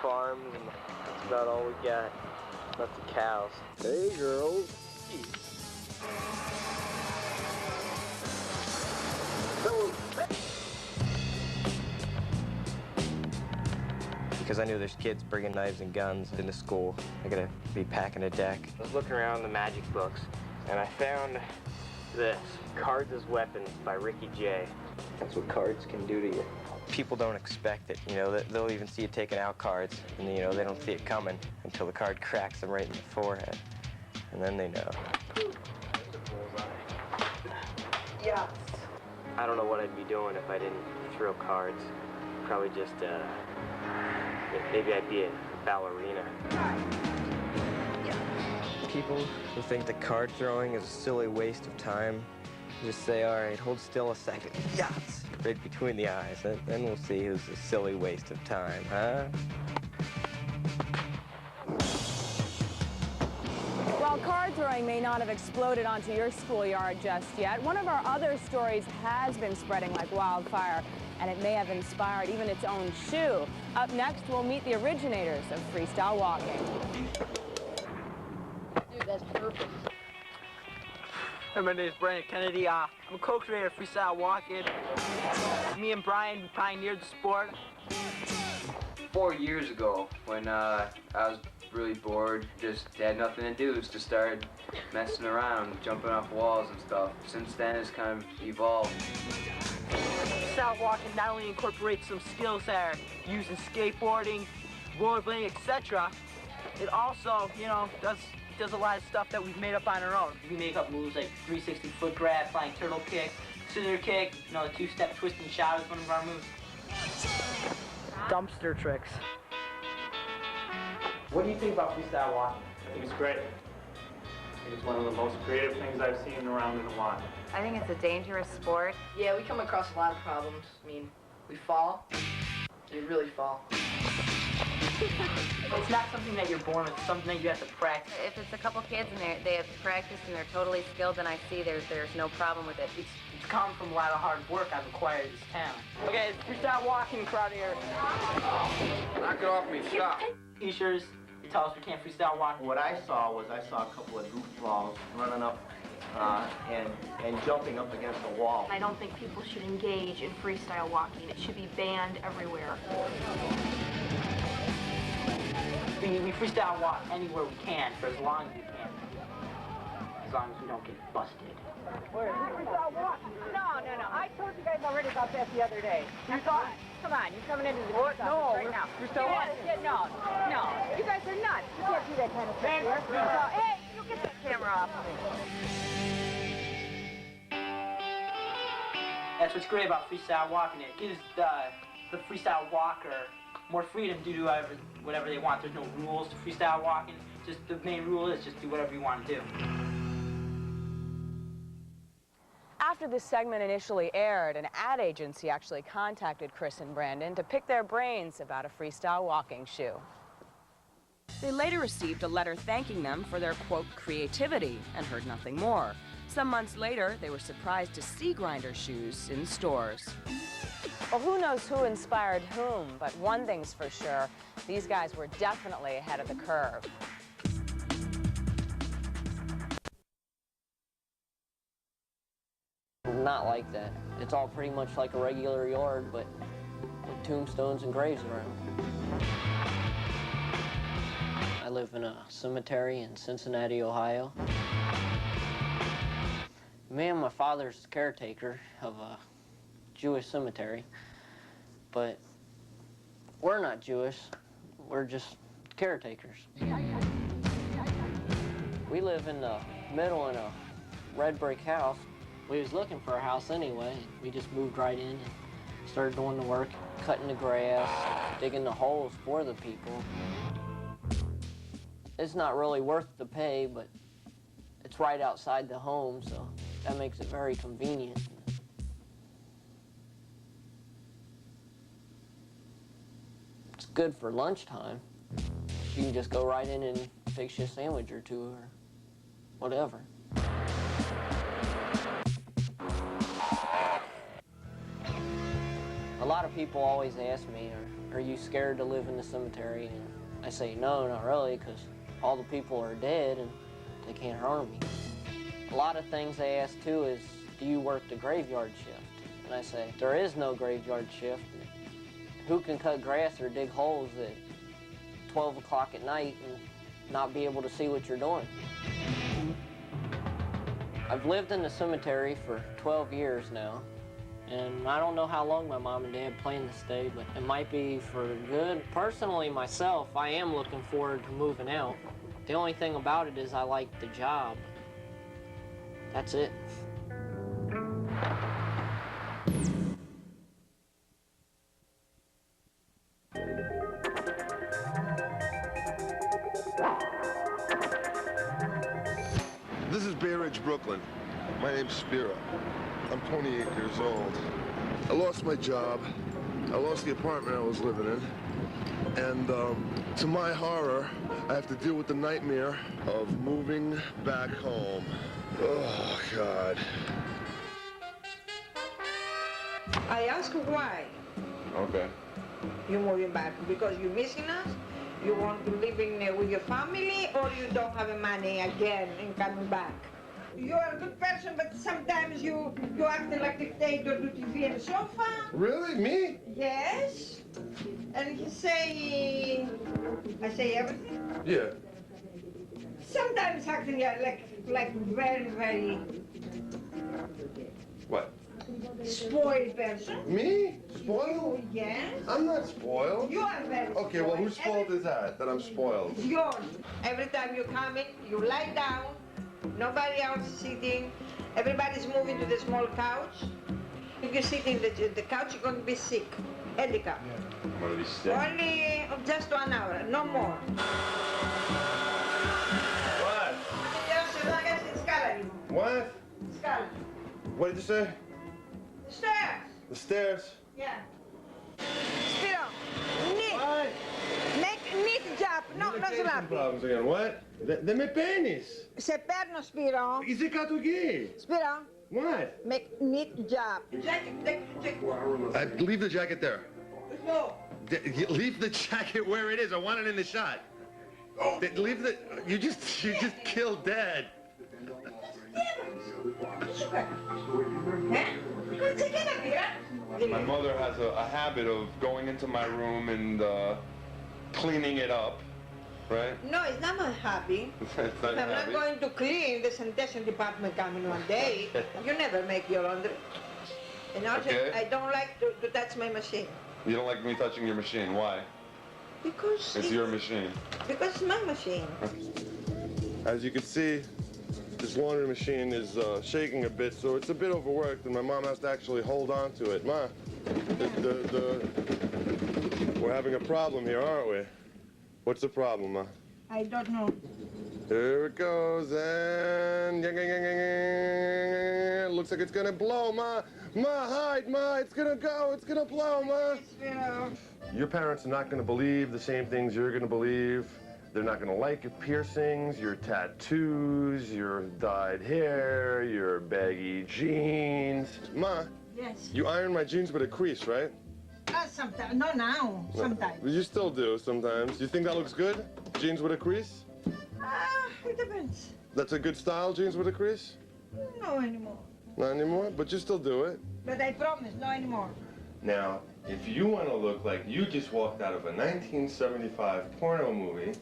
farms, and that's about all we got. Lots of cows. Hey, girls. Because I knew there's kids bringing knives and guns into school. I gotta be packing a deck. I was looking around the magic books, and I found this, Cards as Weapons by Ricky Jay. That's what cards can do to you. People don't expect it, you know, they'll even see you taking out cards, and you know, they don't see it coming until the card cracks them right in the forehead. And then they know. Yes. I don't know what I'd be doing if I didn't throw cards. Probably just, maybe I'd be a ballerina. People who think that card throwing is a silly waste of time, just say, all right, hold still a second. Yes! Right between the eyes. Then we'll see who's a silly waste of time, huh? While card throwing may not have exploded onto your schoolyard just yet, one of our other stories has been spreading like wildfire, and it may have inspired even its own shoe. Up next, we'll meet the originators of freestyle walking. Dude, that's perfect. Hey, my name is Brandon Kennedy. I'm a co-creator of freestyle walking. Me and Brian pioneered the sport. 4 years ago, when I was really bored, just had nothing to do, just started messing around, jumping off walls and stuff. Since then, it's kind of evolved. Freestyle walking not only incorporates some skills that are used in skateboarding, rollerblading, etc. It also, you know, does a lot of stuff that we've made up on our own. We make up moves like 360 foot grab, flying turtle kick, scissor kick, you know, the two-step twist and shout is one of our moves. Dumpster tricks. What do you think about freestyle walking? I think it's great. I think it's one of the most creative things I've seen around in a while. I think it's a dangerous sport. Yeah, we come across a lot of problems. I mean, we fall. We really fall. It's not something that you're born with, it's something that you have to practice. If it's a couple kids and they have practiced and they're totally skilled, then I see there's no problem with it. It's come from a lot of hard work I've acquired this talent. Okay, freestyle walking crowd here. Knock it off me, stop. T-shirts, you tell us we can't freestyle walk. What I saw was a couple of goofballs running up and jumping up against a wall. I don't think people should engage in freestyle walking. It should be banned everywhere. We freestyle walk anywhere we can for as long as we can. As long as we don't get busted. Freestyle walk? No. I told you guys already about that the other day. You thought? Come on, you're coming into the No, right now. freestyle walking. No. You guys are nuts. You can't do that kind of stuff here. So, hey, you get that camera off of me. That's what's great about freestyle walking. It gives the freestyle walker more freedom to do whatever they want. There's no rules to freestyle walking. Just the main rule is just do whatever you want to do. After this segment initially aired, an ad agency actually contacted Chris and Brandon to pick their brains about a freestyle walking shoe. They later received a letter thanking them for their, quote, creativity, and heard nothing more. Some months later, they were surprised to see Grinder shoes in stores. Well, who knows who inspired whom, but one thing's for sure, these guys were definitely ahead of the curve. Not like that. It's all pretty much like a regular yard, but with tombstones and graves around. I live in a cemetery in Cincinnati, Ohio. Me and my father's caretaker of a Jewish cemetery, but we're not Jewish. We're just caretakers. We live in the middle in a red brick house. We was looking for a house anyway. We just moved right in and started doing the work, cutting the grass, digging the holes for the people. It's not really worth the pay, but it's right outside the home, so that makes it very convenient. It's good for lunchtime. You can just go right in and fix you a sandwich or two or whatever. A lot of people always ask me, are you scared to live in the cemetery? And I say, no, not really, because all the people are dead and they can't harm me. A lot of things they ask too is, do you work the graveyard shift? And I say, there is no graveyard shift. Who can cut grass or dig holes at 12 o'clock at night and not be able to see what you're doing? I've lived in the cemetery for 12 years now, and I don't know how long my mom and dad plan to stay, but it might be for good. Personally, myself, I am looking forward to moving out. The only thing about it is I like the job. That's it. This is Bay Ridge, Brooklyn. My name's Spiro. I'm 28 years old. I lost my job. I lost the apartment I was living in. And to my horror, I have to deal with the nightmare of moving back home. Oh, God. I ask why Okay. you're moving back. Because you're missing us? You want to live in with your family, or you don't have money again in coming back? You are a good person, but sometimes you act like dictator to TV and sofa. Really? Me? Yes. And he say, I say everything. Yeah. Sometimes acting like very, very What? spoiled person. Me? Spoiled? Yes. I'm not spoiled. You are very Okay, well, whose fault is that I'm spoiled? Yours. Every time you come in, you lie down. Nobody else is sitting. Everybody's moving to the small couch. If you sit in the couch, you're going to be sick. Handicap. I'm gonna be sick. Only just 1 hour, no more. What? What? What did you say? The stairs. The stairs. Yeah. Spiro, neat. Make neat job. No slap. Problems again. What? Δεν με παίρνεις. Σε παίρνω, Spiro. Είσαι κάτω εκεί. Spiro. What? Make neat job. Leave the jacket there. No. Leave the jacket where it is. I want it in the shot. Leave the. You just killed Dad. My mother has a habit of going into my room and cleaning it up, right? No, it's not my hobby. It's not I'm not habit. going to clean the sanitation department coming one day. You never make your laundry. And also, Okay. I don't like to touch my machine. You don't like me touching your machine. Why? Because It's your machine. Because it's my machine. As you can see, this laundry machine is shaking a bit, so it's a bit overworked, and my mom has to actually hold on to it. Ma, we're having a problem here, aren't we? What's the problem, Ma? I don't know. Here it goes, and looks like it's gonna blow, Ma. Ma, hide, Ma. It's gonna go. It's gonna blow, Ma. Your parents are not gonna believe the same things you're gonna believe. They're not gonna like your piercings, your tattoos, your dyed hair, your baggy jeans. Ma, Yes. you iron my jeans with a crease, right? Sometimes. No, now. Sometimes. You still do sometimes. You think that looks good? Jeans with a crease? It depends. That's a good style, jeans with a crease? No anymore. Not anymore, but you still do it. But I promise, no anymore. Now, if you want to look like you just walked out of a 1975 porno movie,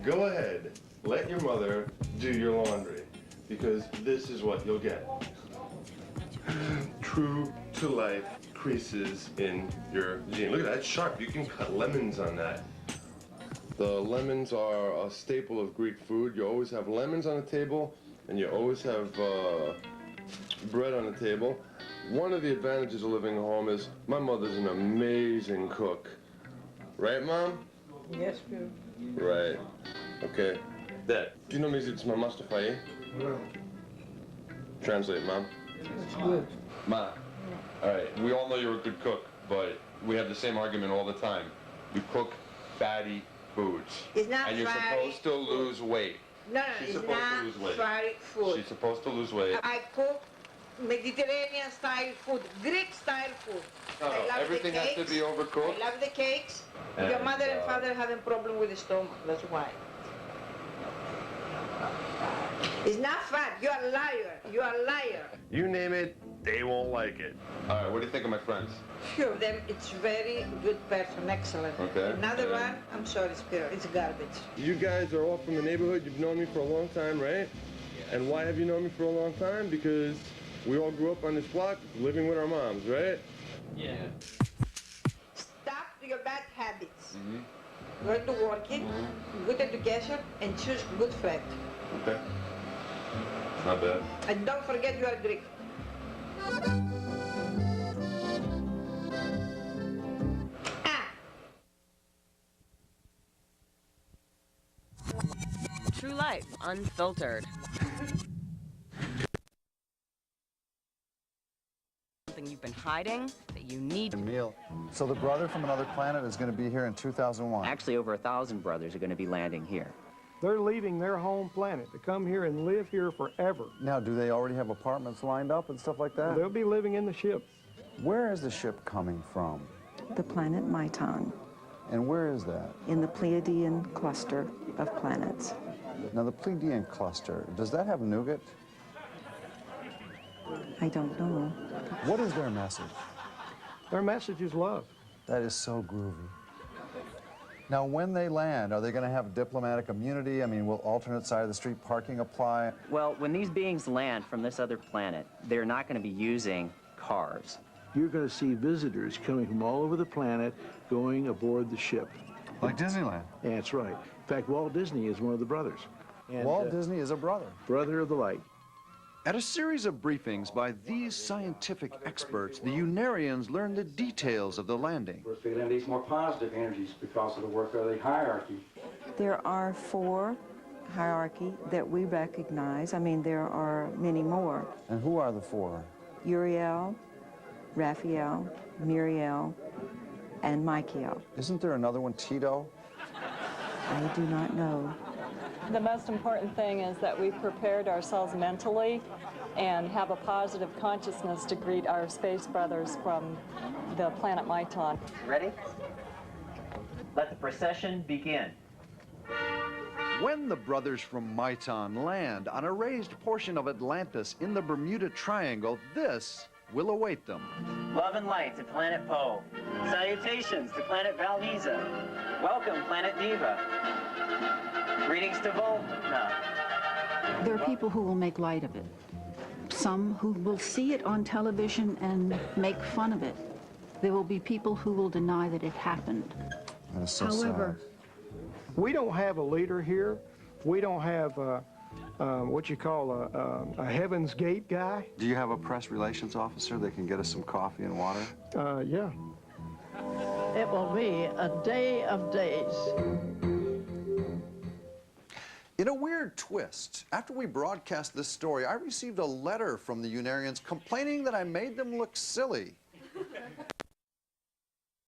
go ahead, let your mother do your laundry, because this is what you'll get. True to life creases in your jean. Look at that, it's sharp. You can cut lemons on that. The lemons are a staple of Greek food. You always have lemons on the table, and you always have bread on the table. One of the advantages of living at home is my mother's an amazing cook. Right, Mom? Yes, Bill. Right. Okay. Dad, do you know music to my Mustafa? No. Translate, Mom. It's good. Ma, all right, we all know you're a good cook, but we have the same argument all the time. You cook fatty foods. It's not and you're fatty supposed to lose weight. No, She's it's supposed to not lose weight. fatty food. She's supposed to lose weight. I cook Mediterranean style food, Greek style food. No, I love everything the has cakes. to be overcooked. I love the cakes. And, Your mother and father are having problem with the stomach, that's why. It's not fat, you are a liar, you are a liar. You name it, they won't like it. All right, what do you think of my friends? Few of them, it's very good person, excellent. Okay. Another one, I'm sorry, Spiro, it's garbage. You guys are all from the neighborhood. You've known me for a long time, right? And why have you known me for a long time? Because we all grew up on this block living with our moms, right? Yeah. Stop your bad habits. Going to working, good education, and choose good friend. Okay. Not bad. And don't forget you are Greek. True Life, Unfiltered. Something you've been hiding that you need. Meal. So the brother from another planet is going to be here in 2001. Actually, over 1,000 brothers are going to be landing here. They're leaving their home planet to come here and live here forever. Now, do they already have apartments lined up and stuff like that? They'll be living in the ship. Where is the ship coming from? The planet Maitan, And where is that? in the Pleiadian cluster of planets. Now, the Pleiadian cluster, does that have nougat? I don't know. What is their message? Their message is love. That is so groovy. Now, when they land, are they going to have diplomatic immunity? I mean, will alternate side of the street parking apply? Well, when these beings land from this other planet, they're not going to be using cars. You're going to see visitors coming from all over the planet going aboard the ship. Like Disneyland? That's right. In fact, Walt Disney is one of the brothers. And, Walt Disney is a brother. Brother of the light. At a series of briefings by these scientific experts, the Unarians learned the details of the landing. We're feeling these more positive energies because of the work of the hierarchy. There are 4 hierarchy that we recognize. I mean, there are many more. And who are the 4? Uriel, Raphael, Muriel, and Michael. Isn't there another one, Tito? I do not know. The most important thing is that we've prepared ourselves mentally and have a positive consciousness to greet our space brothers from the planet Maitan. Ready? Let the procession begin. When the brothers from Maitan land on a raised portion of Atlantis in the Bermuda Triangle, this will await them. Love and light to planet Poe. Salutations to planet Valnisa. Welcome, planet Diva. Greetings to Volna. There are people who will make light of it. Some who will see it on television and make fun of it. There will be people who will deny that it happened. That is so However, we don't have a leader here. We don't have what you call a Heaven's Gate guy. Do you have a press relations officer that can get us some coffee and water? Yeah. It will be a day of days. In a weird twist, after we broadcast this story, I received a letter from the Unarians complaining that I made them look silly.